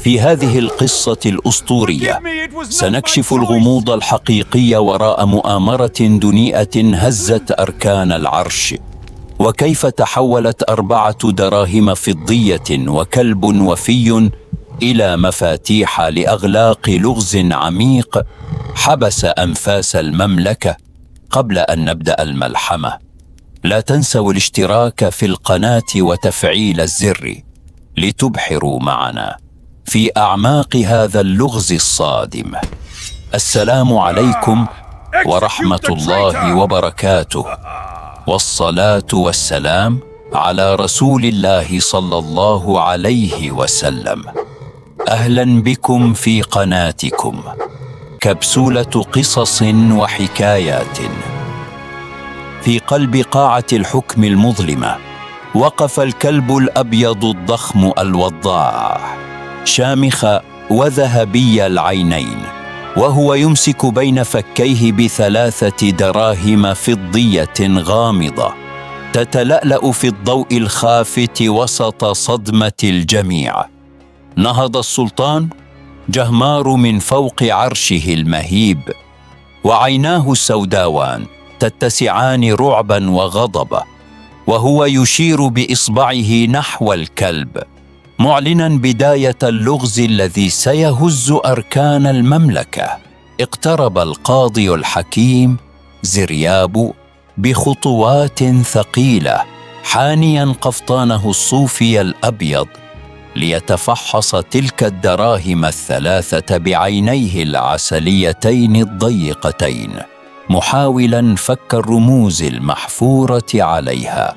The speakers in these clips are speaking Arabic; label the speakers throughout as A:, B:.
A: في هذه القصة الأسطورية سنكشف الغموض الحقيقي وراء مؤامرة دنيئة هزت أركان العرش، وكيف تحولت 4 دراهم فضية وكلب وفي إلى مفاتيح لأغلاق لغز عميق حبس أنفاس المملكة. قبل أن نبدأ الملحمة، لا تنسوا الاشتراك في القناة وتفعيل الزر لتبحروا معنا في أعماق هذا اللغز الصادم. السلام عليكم ورحمة الله وبركاته، والصلاة والسلام على رسول الله صلى الله عليه وسلم. أهلا بكم في قناتكم كبسولة قصص وحكايات. في قلب قاعة الحكم المظلمة وقف الكلب الأبيض الضخم الوضاع، شامخ وذهبي العينين، وهو يمسك بين فكيه ب3 دراهم فضية غامضة تتلألأ في الضوء الخافت وسط صدمة الجميع. نهض السلطان جهمار من فوق عرشه المهيب، وعيناه السوداوان تتسعان رعبا وغضبا، وهو يشير بإصبعه نحو الكلب، معلنا بداية اللغز الذي سيهز أركان المملكة. اقترب القاضي الحكيم زرياب بخطوات ثقيلة، حانيا قفطانه الصوفي الأبيض ليتفحص تلك الدراهم ال3 بعينيه العسليتين الضيقتين، محاولا فك الرموز المحفورة عليها.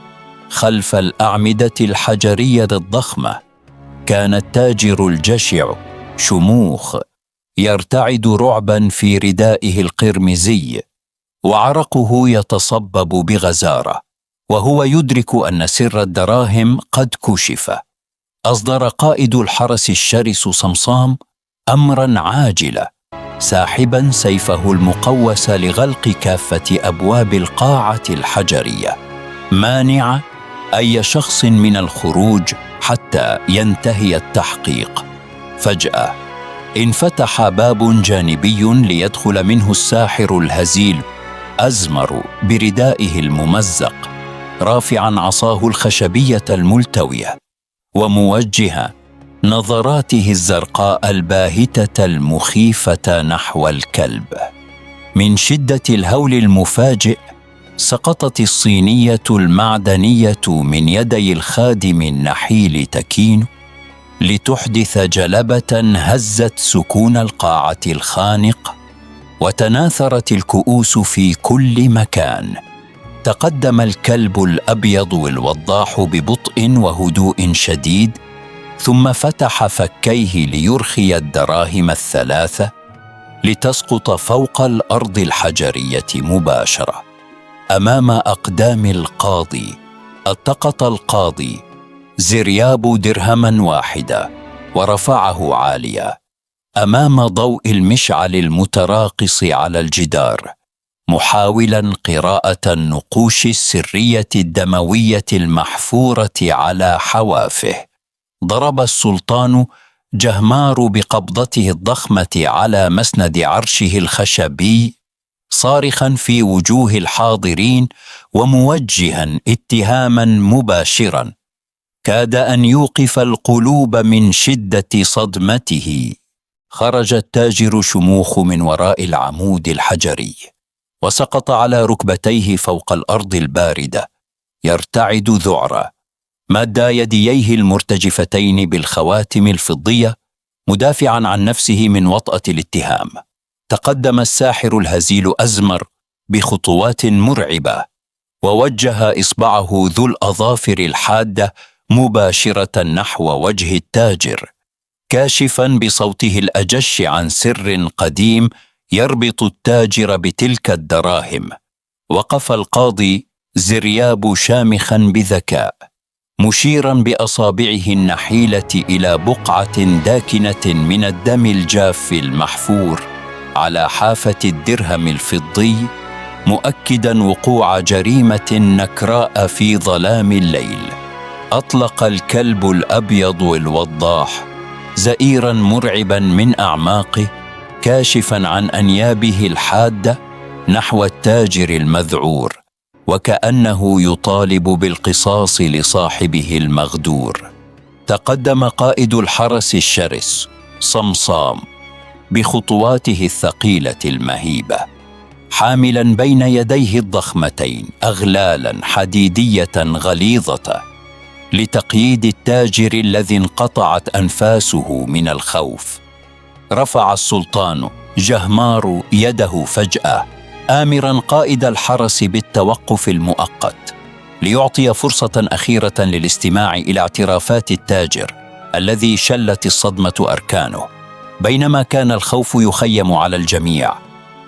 A: خلف الأعمدة الحجرية الضخمة كان التاجر الجشع شموخ يرتعد رعبا في ردائه القرمزي، وعرقه يتصبب بغزارة، وهو يدرك أن سر الدراهم قد كشف. أصدر قائد الحرس الشرس صمصام أمرا عاجلا، ساحبا سيفه المقوس لغلق كافة أبواب القاعة الحجرية، مانع أي شخص من الخروج حتى ينتهي التحقيق. فجأة انفتح باب جانبي ليدخل منه الساحر الهزيل أزمر بردائه الممزق، رافعا عصاه الخشبية الملتوية، وموجها نظراته الزرقاء الباهتة المخيفة نحو الكلب. من شدة الهول المفاجئ سقطت الصينية المعدنية من يدي الخادم النحيل تكين، لتحدث جلبة هزت سكون القاعة الخانق، وتناثرت الكؤوس في كل مكان. تقدم الكلب الأبيض الوضاح ببطء وهدوء شديد، ثم فتح فكيه ليرخي الدراهم ال3 لتسقط فوق الأرض الحجرية مباشرة. أمام أقدام القاضي التقط القاضي زرياب درهما واحدا ورفعه عاليا أمام ضوء المشعل المتراقص على الجدار، محاولا قراءة النقوش السرية الدموية المحفورة على حوافه. ضرب السلطان جهمار بقبضته الضخمة على مسند عرشه الخشبي، صارخا في وجوه الحاضرين وموجها اتهاما مباشرا كاد أن يوقف القلوب من شدة صدمته. خرج التاجر شموخ من وراء العمود الحجري، وسقط على ركبتيه فوق الأرض الباردة يرتعد ذعرا، مد يديه المرتجفتين بالخواتم الفضية مدافعا عن نفسه من وطأة الاتهام. تقدم الساحر الهزيل أزمر بخطوات مرعبة، ووجه إصبعه ذو الأظافر الحادة مباشرة نحو وجه التاجر، كاشفا بصوته الأجش عن سر قديم يربط التاجر بتلك الدراهم. وقف القاضي زرياب شامخا بذكاء، مشيرا بأصابعه النحيلة إلى بقعة داكنة من الدم الجاف المحفور على حافة الدرهم الفضي، مؤكدا وقوع جريمة نكراء في ظلام الليل. أطلق الكلب الأبيض الوضاح زئيراً مرعباً من أعماقه، كاشفاً عن أنيابه الحادة نحو التاجر المذعور، وكأنه يطالب بالقصاص لصاحبه المغدور. تقدم قائد الحرس الشرس صمصام بخطواته الثقيلة المهيبة، حاملاً بين يديه الضخمتين أغلالاً حديدية غليظة لتقييد التاجر الذي انقطعت أنفاسه من الخوف. رفع السلطان جهمار يده فجأة، آمراً قائد الحرس بالتوقف المؤقت ليعطي فرصة أخيرة للاستماع إلى اعترافات التاجر الذي شلت الصدمة أركانه. بينما كان الخوف يخيم على الجميع،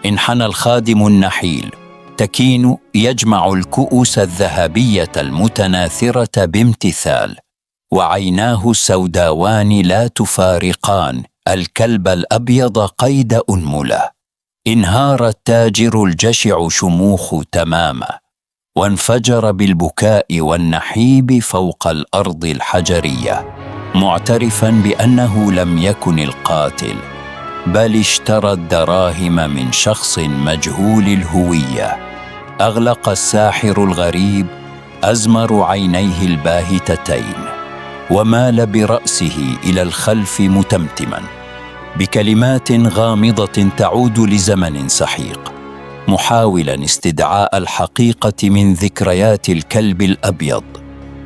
A: انحنى الخادم النحيل تكين يجمع الكؤوس الذهبية المتناثرة بامتثال، وعيناه السوداوان لا تفارقان الكلب الأبيض قيد أنملة. انهار التاجر الجشع شموخ تماما، وانفجر بالبكاء والنحيب فوق الأرض الحجرية، معترفاً بأنه لم يكن القاتل، بل اشترى الدراهم من شخص مجهول الهوية. أغلق الساحر الغريب أزمر عينيه الباهتتين، ومال برأسه إلى الخلف متمتماً بكلمات غامضة تعود لزمن سحيق، محاولاً استدعاء الحقيقة من ذكريات الكلب الأبيض.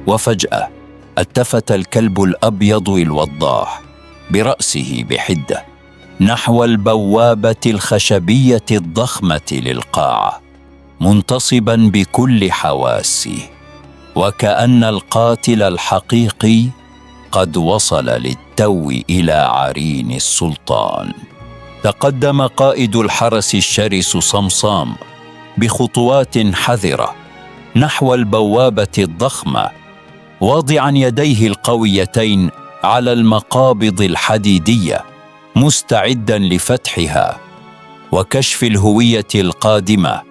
A: وفجأة التفت الكلب الأبيض الوضاح برأسه بحدة نحو البوابة الخشبية الضخمة للقاعة، منتصباً بكل حواسه، وكأن القاتل الحقيقي قد وصل للتو إلى عرين السلطان. تقدم قائد الحرس الشرس صمصام بخطوات حذرة نحو البوابة الضخمة، واضعاً يديه القويتين على المقابض الحديدية، مستعداً لفتحها وكشف الهوية القادمة.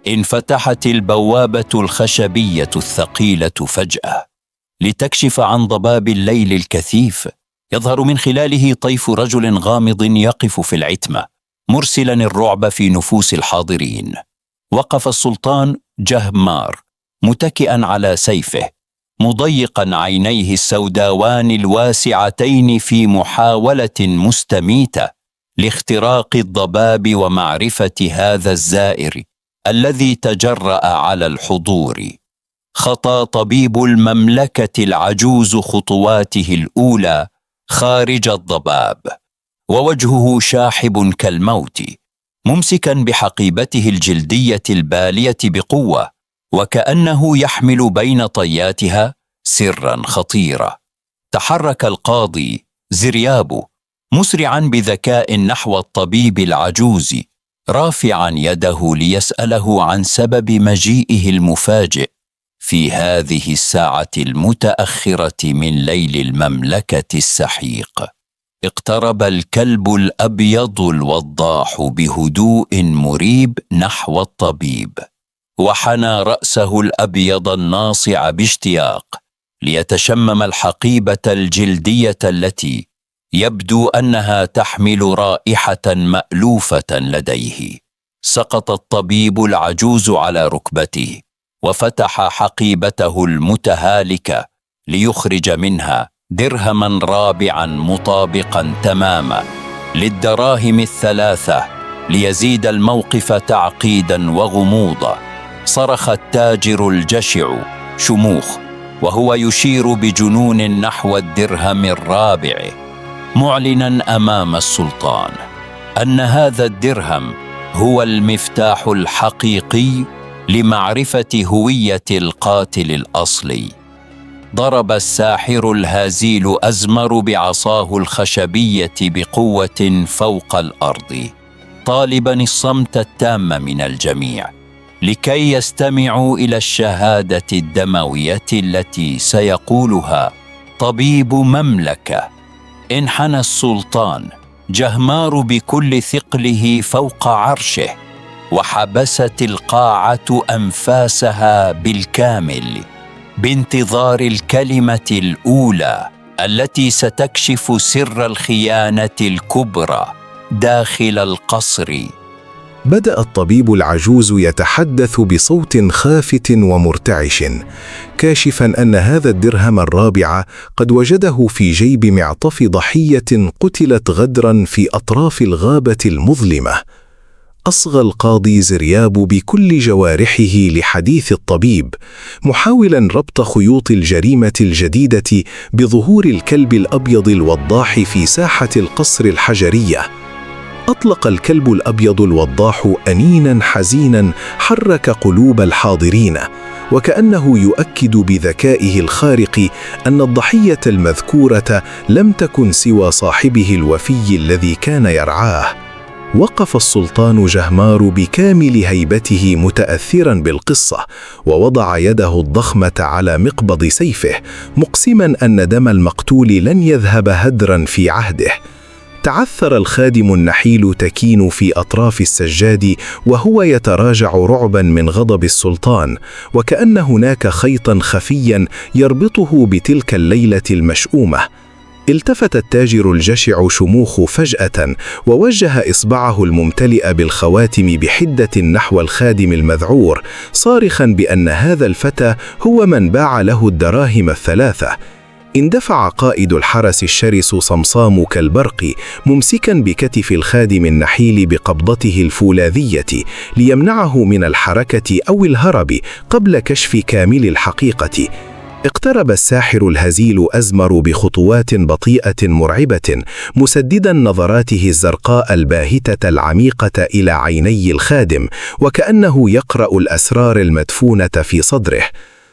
A: انفتحت البوابة الخشبية الثقيلة فجأة لتكشف عن ضباب الليل الكثيف، يظهر من خلاله طيف رجل غامض يقف في العتمة، مرسلاً الرعب في نفوس الحاضرين. وقف السلطان جهمار متكئاً على سيفه، مضيقاً عينيه السوداوان الواسعتين في محاولة مستميتة لاختراق الضباب ومعرفة هذا الزائر الذي تجرأ على الحضور. خطى طبيب المملكة العجوز خطواته الأولى خارج الضباب، ووجهه شاحب كالموت، ممسكاً بحقيبته الجلدية البالية بقوة، وكأنه يحمل بين طياتها سراً خطيرا. تحرك القاضي زريابو مسرعاً بذكاء نحو الطبيب العجوز، رافعاً يده ليسأله عن سبب مجيئه المفاجئ في هذه الساعة المتأخرة من ليل المملكة السحيق. اقترب الكلب الأبيض الوضاح بهدوء مريب نحو الطبيب، وحنى رأسه الأبيض الناصع باشتياق ليتشمم الحقيبة الجلدية التي يبدو أنها تحمل رائحة مألوفة لديه. سقط الطبيب العجوز على ركبته، وفتح حقيبته المتهالكة ليخرج منها درهما رابعا مطابقا تماما للدراهم الثلاثة ليزيد الموقف تعقيدا وغموضا. صرخ التاجر الجشع شموخ وهو يشير بجنون نحو الدرهم الرابع، معلنا أمام السلطان أن هذا الدرهم هو المفتاح الحقيقي لمعرفة هوية القاتل الأصلي. ضرب الساحر الهزيل أزمر بعصاه الخشبية بقوة فوق الأرض، طالبا الصمت التام من الجميع لكي يستمعوا إلى الشهادة الدموية التي سيقولها طبيب مملكة. انحنى السلطان جهمار بكل ثقله فوق عرشه، وحبست القاعة أنفاسها بالكامل بانتظار الكلمة الأولى التي ستكشف سر الخيانة الكبرى داخل القصر.
B: بدأ الطبيب العجوز يتحدث بصوت خافت ومرتعش، كاشفاً أن هذا الدرهم الرابع قد وجده في جيب معطف ضحية قتلت غدراً في أطراف الغابة المظلمة. أصغى القاضي زرياب بكل جوارحه لحديث الطبيب، محاولاً ربط خيوط الجريمة الجديدة بظهور الكلب الأبيض الوضاح في ساحة القصر الحجرية. أطلق الكلب الأبيض الوضاح أنيناً حزيناً حرك قلوب الحاضرين، وكأنه يؤكد بذكائه الخارق أن الضحية المذكورة لم تكن سوى صاحبه الوفي الذي كان يرعاه. وقف السلطان جهمار بكامل هيبته متأثراً بالقصة، ووضع يده الضخمة على مقبض سيفه، مقسماً أن دم المقتول لن يذهب هدراً في عهده. تعثر الخادم النحيل تكين في أطراف السجاد وهو يتراجع رعباً من غضب السلطان، وكأن هناك خيطاً خفياً يربطه بتلك الليلة المشؤومة. التفت التاجر الجشع شموخ فجأة، ووجه إصبعه الممتلئ بالخواتم بحدة نحو الخادم المذعور، صارخاً بأن هذا الفتى هو من باع له الدراهم الثلاثة. اندفع قائد الحرس الشرس صمصام كالبرق، ممسكاً بكتف الخادم النحيل بقبضته الفولاذية ليمنعه من الحركة أو الهرب قبل كشف كامل الحقيقة. اقترب الساحر الهزيل أزمر بخطوات بطيئة مرعبة، مسدداً نظراته الزرقاء الباهتة العميقة إلى عيني الخادم، وكأنه يقرأ الأسرار المدفونة في صدره.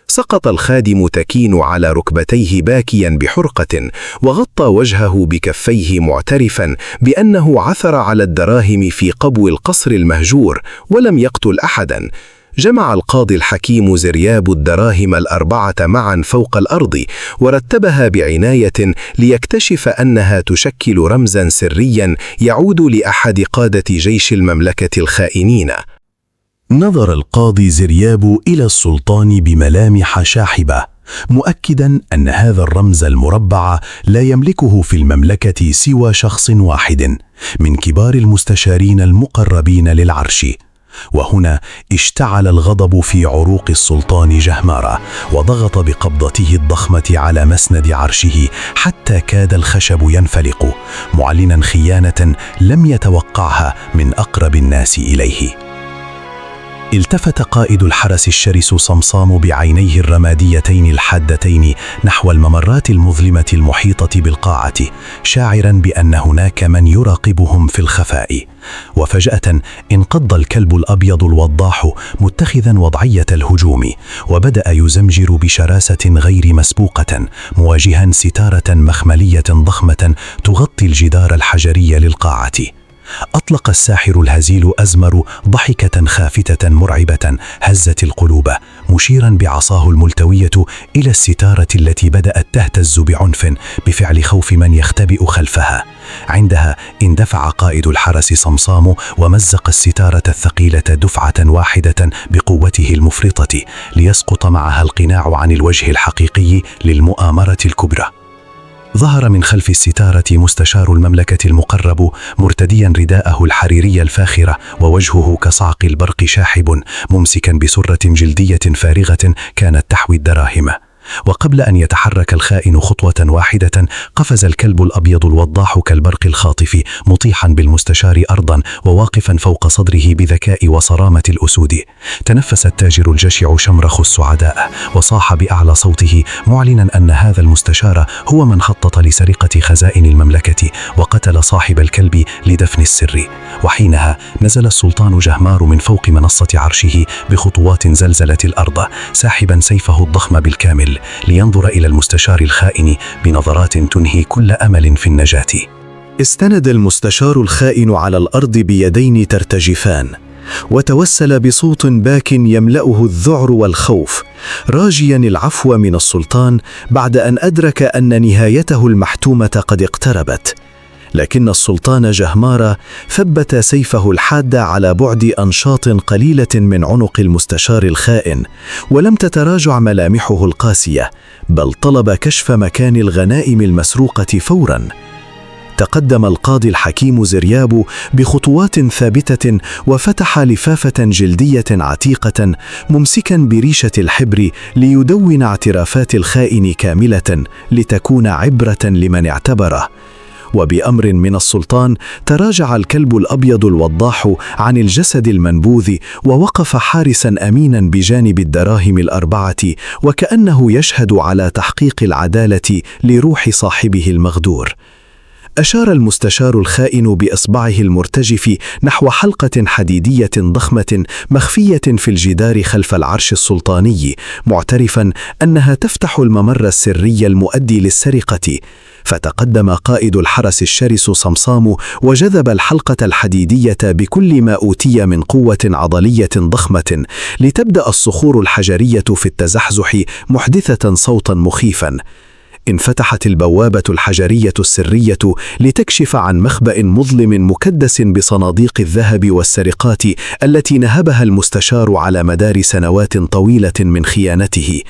B: سقط الخادم تكين على ركبتيه باكياً بحرقة، وغطى وجهه بكفيه معترفاً بأنه عثر على الدراهم في قبو القصر المهجور ولم يقتل أحداً. جمع القاضي الحكيم زرياب الدراهم الأربعة معاً فوق الأرض، ورتبها بعناية ليكتشف أنها تشكل رمزاً سرياً يعود لأحد قادة جيش المملكة الخائنين.
C: نظر القاضي زرياب إلى السلطان بملامح شاحبة، مؤكداً أن هذا الرمز المربع لا يملكه في المملكة سوى شخص واحد من كبار المستشارين المقربين للعرش. وهنا اشتعل الغضب في عروق السلطان جهمار، وضغط بقبضته الضخمة على مسند عرشه حتى كاد الخشب ينفلق، معلناً خيانة لم يتوقعها من أقرب الناس إليه. التفت قائد الحرس الشرس صمصام بعينيه الرماديتين الحادتين نحو الممرات المظلمة المحيطة بالقاعة، شاعراً بأن هناك من يراقبهم في الخفاء. وفجأة انقض الكلب الأبيض الوضاح متخذاً وضعية الهجوم، وبدأ يزمجر بشراسة غير مسبوقة، مواجهاً ستارة مخملية ضخمة تغطي الجدار الحجري للقاعة. أطلق الساحر الهزيل أزمر ضحكة خافتة مرعبة هزت القلوب، مشيراً بعصاه الملتوية إلى الستارة التي بدأت تهتز بعنف بفعل خوف من يختبئ خلفها. عندها اندفع قائد الحرس صمصام ومزق الستارة الثقيلة دفعة واحدة بقوته المفرطة، ليسقط معها القناع عن الوجه الحقيقي للمؤامرة الكبرى. ظهر من خلف الستارة مستشار المملكة المقرب، مرتدياً رداءه الحريري الفاخر، ووجهه كصعق البرق شاحب، ممسكاً بسرة جلدية فارغة كانت تحوي الدراهم. وقبل أن يتحرك الخائن خطوة واحدة، قفز الكلب الأبيض الوضاح كالبرق الخاطف، مطيحا بالمستشار أرضا وواقفا فوق صدره بذكاء وصرامة الأسود. تنفس التاجر الجشع شمرخ السعداء، وصاح بأعلى صوته معلنا أن هذا المستشار هو من خطط لسرقة خزائن المملكة وقتل صاحب الكلب لدفن السر. وحينها نزل السلطان جهمار من فوق منصة عرشه بخطوات زلزلت الأرض، ساحبا سيفه الضخم بالكامل لينظر إلى المستشار الخائن بنظرات تنهي كل أمل في النجاة.
D: استند المستشار الخائن على الأرض بيدين ترتجفان، وتوسل بصوت باك يملأه الذعر والخوف، راجيا العفو من السلطان بعد أن أدرك أن نهايته المحتومة قد اقتربت. لكن السلطان جهمارة ثبت سيفه الحاد على بعد أنشاط قليلة من عنق المستشار الخائن، ولم تتراجع ملامحه القاسية، بل طلب كشف مكان الغنائم المسروقة فوراً. تقدم القاضي الحكيم زرياب بخطوات ثابتة وفتح لفافة جلدية عتيقة ممسكا بريشة الحبر ليدون اعترافات الخائن كاملة لتكون عبرة لمن اعتبره. وبأمر من السلطان تراجع الكلب الأبيض الوضاح عن الجسد المنبوذ ووقف حارسا أمينا بجانب الدراهم الأربعة، وكأنه يشهد على تحقيق العدالة لروح صاحبه المغدور. أشار المستشار الخائن بإصبعه المرتجف نحو حلقة حديدية ضخمة مخفية في الجدار خلف العرش السلطاني، معترفا أنها تفتح الممر السري المؤدي للسرقة. فتقدم قائد الحرس الشرس صمصام وجذب الحلقة الحديدية بكل ما أوتي من قوة عضلية ضخمة، لتبدأ الصخور الحجرية في التزحزح محدثة صوتا مخيفا. انفتحت البوابة الحجرية السرية لتكشف عن مخبأ مظلم مكدس بصناديق الذهب والسرقات التي نهبها المستشار على مدار سنوات طويلة من خيانته.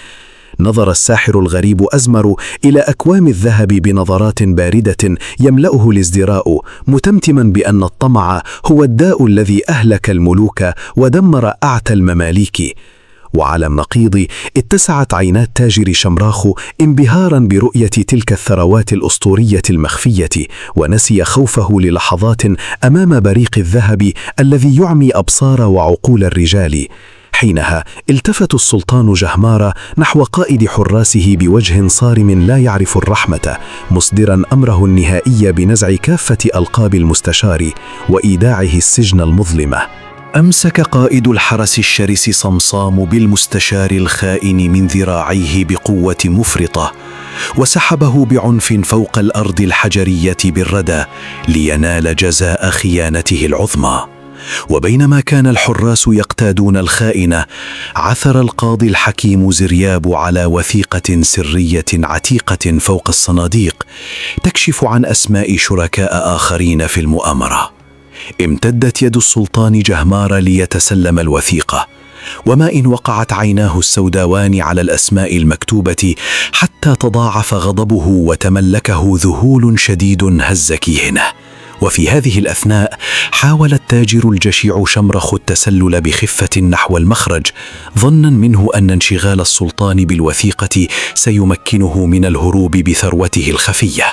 D: نظر الساحر الغريب أزمر إلى أكوام الذهب بنظرات باردة يملأه الازدراء، متمتما بأن الطمع هو الداء الذي أهلك الملوك ودمر أعتى المماليك. وعلى النقيض اتسعت عينات تاجر شمراخ انبهارا برؤية تلك الثروات الأسطورية المخفية، ونسي خوفه للحظات أمام بريق الذهب الذي يعمي أبصار وعقول الرجال. حينها التفت السلطان جهمارة نحو قائد حراسه بوجه صارم لا يعرف الرحمة، مصدرا أمره النهائي بنزع كافة ألقاب المستشار وإيداعه السجن المظلمة. أمسك قائد الحرس الشرس صمصام بالمستشار الخائن من ذراعيه بقوة مفرطة، وسحبه بعنف فوق الأرض الحجرية بالردى لينال جزاء خيانته العظمى. وبينما كان الحراس يقتادون الخائن، عثر القاضي الحكيم زرياب على وثيقة سرية عتيقة فوق الصناديق تكشف عن أسماء شركاء آخرين في المؤامرة. امتدت يد السلطان جهمارة ليتسلم الوثيقة، وما إن وقعت عيناه السوداوان على الأسماء المكتوبة حتى تضاعف غضبه وتملكه ذهول شديد هز كيهنه. وفي هذه الأثناء حاول التاجر الجشع شمرخ التسلل بخفة نحو المخرج، ظنا منه أن انشغال السلطان بالوثيقة سيمكنه من الهروب بثروته الخفية.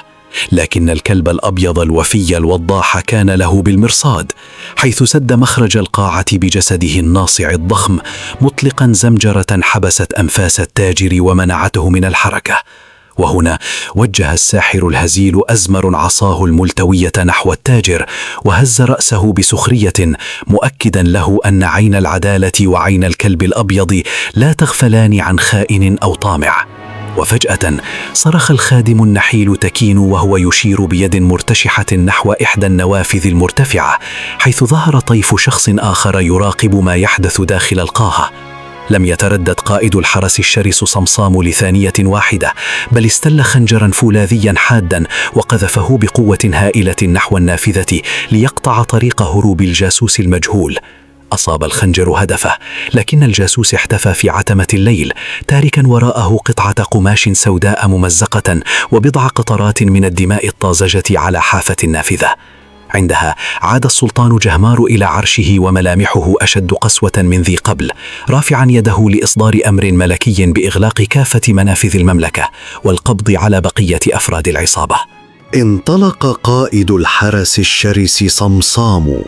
D: لكن الكلب الأبيض الوفي الوضاح كان له بالمرصاد، حيث سد مخرج القاعة بجسده الناصع الضخم، مطلقا زمجرة حبست أنفاس التاجر ومنعته من الحركة. وهنا وجه الساحر الهزيل أزمر عصاه الملتوية نحو التاجر، وهز رأسه بسخرية، مؤكدا له أن عين العدالة وعين الكلب الأبيض لا تغفلان عن خائن أو طامع. وفجأة صرخ الخادم النحيل تكين وهو يشير بيد مرتشحة نحو إحدى النوافذ المرتفعة، حيث ظهر طيف شخص آخر يراقب ما يحدث داخل القاعة. لم يتردد قائد الحرس الشرس صمصام لثانية واحدة، بل استل خنجرا فولاذيا حادا وقذفه بقوة هائلة نحو النافذة ليقطع طريق هروب الجاسوس المجهول. أصاب الخنجر هدفه، لكن الجاسوس اختفى في عتمة الليل، تاركا وراءه قطعة قماش سوداء ممزقة وبضع قطرات من الدماء الطازجة على حافة النافذة. عندها عاد السلطان جهمار إلى عرشه وملامحه أشد قسوة من ذي قبل، رافعا يده لإصدار أمر ملكي بإغلاق كافة منافذ المملكة والقبض على بقية أفراد العصابة. انطلق قائد الحرس الشرس صمصام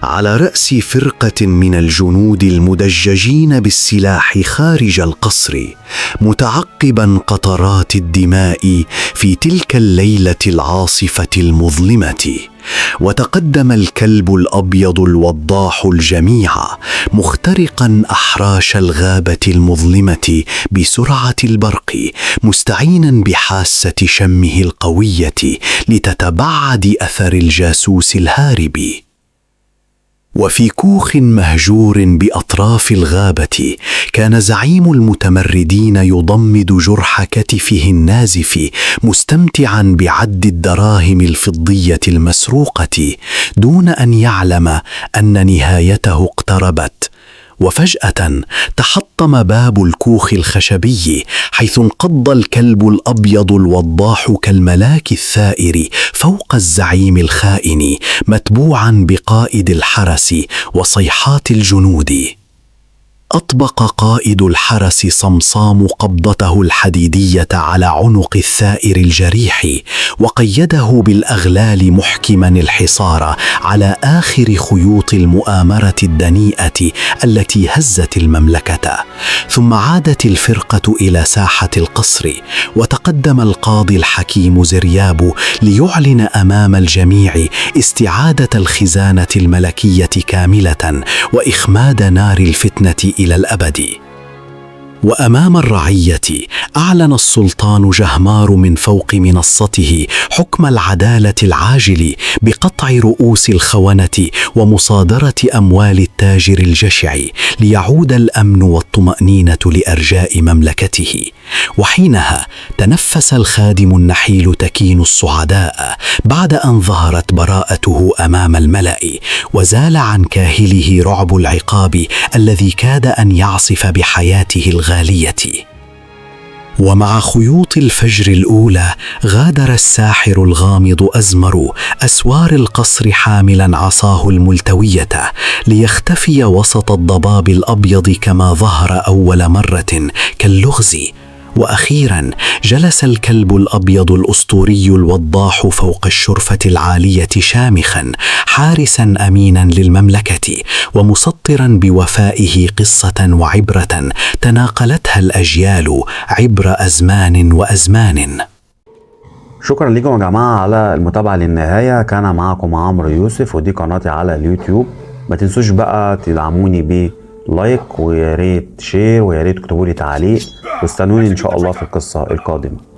D: على رأس فرقة من الجنود المدججين بالسلاح خارج القصر، متعقبا قطرات الدماء في تلك الليلة العاصفة المظلمة. وتقدم الكلب الأبيض الوضاح الجميع، مخترقا أحراش الغابة المظلمة بسرعة البرق، مستعينا بحاسة شمه القوية لتتبعد أثر الجاسوس الهارب.
C: وفي كوخ مهجور بأطراف الغابة كان زعيم المتمردين يضمد جرح كتفه النازف مستمتعا بعد الدراهم الفضية المسروقة دون أن يعلم أن نهايته اقتربت. وفجأة تحطم باب الكوخ الخشبي حيث انقض الكلب الأبيض الوضاح كالملاك الثائر فوق الزعيم الخائن متبوعا بقائد الحرس وصيحات الجنود. أطبق قائد الحرس صمصام قبضته الحديدية على عنق الثائر الجريح وقيده بالأغلال محكما الحصار على آخر خيوط المؤامرة الدنيئة التي هزت المملكة. ثم عادت الفرقة إلى ساحة القصر وتقدم القاضي الحكيم زرياب ليعلن أمام الجميع استعادة الخزانة الملكية كاملة وإخماد نار الفتنة إلى الأبد. وأمام الرعية أعلن السلطان جهمار من فوق منصته حكم العدالة العاجل بقطع رؤوس الخونة ومصادرة أموال التاجر الجشع ليعود الأمن والطمأنينة لأرجاء مملكته. وحينها تنفس الخادم النحيل تكين الصعداء بعد أن ظهرت براءته أمام الملأ وزال عن كاهله رعب العقاب الذي كاد أن يعصف بحياته الغالية. ومع خيوط الفجر الأولى غادر الساحر الغامض أزمر أسوار القصر حاملا عصاه الملتوية ليختفي وسط الضباب الأبيض كما ظهر أول مرة كاللغز. وأخيرا جلس الكلب الأبيض الأسطوري الوضاح فوق الشرفة العالية شامخا حارسا أمينا للمملكة ومسطرا بوفائه قصة وعبرة تناقلتها الأجيال عبر أزمان وأزمان.
E: شكرا لكم يا جماعة على المتابعة للنهاية. كان معكم عمرو يوسف ودي قناتي على اليوتيوب. ما تنسوش بقى تدعموني بلايك ويا ريت شير ويا ريت تكتبوا لي تعليق واستنوني ان شاء الله في القصة القادمة.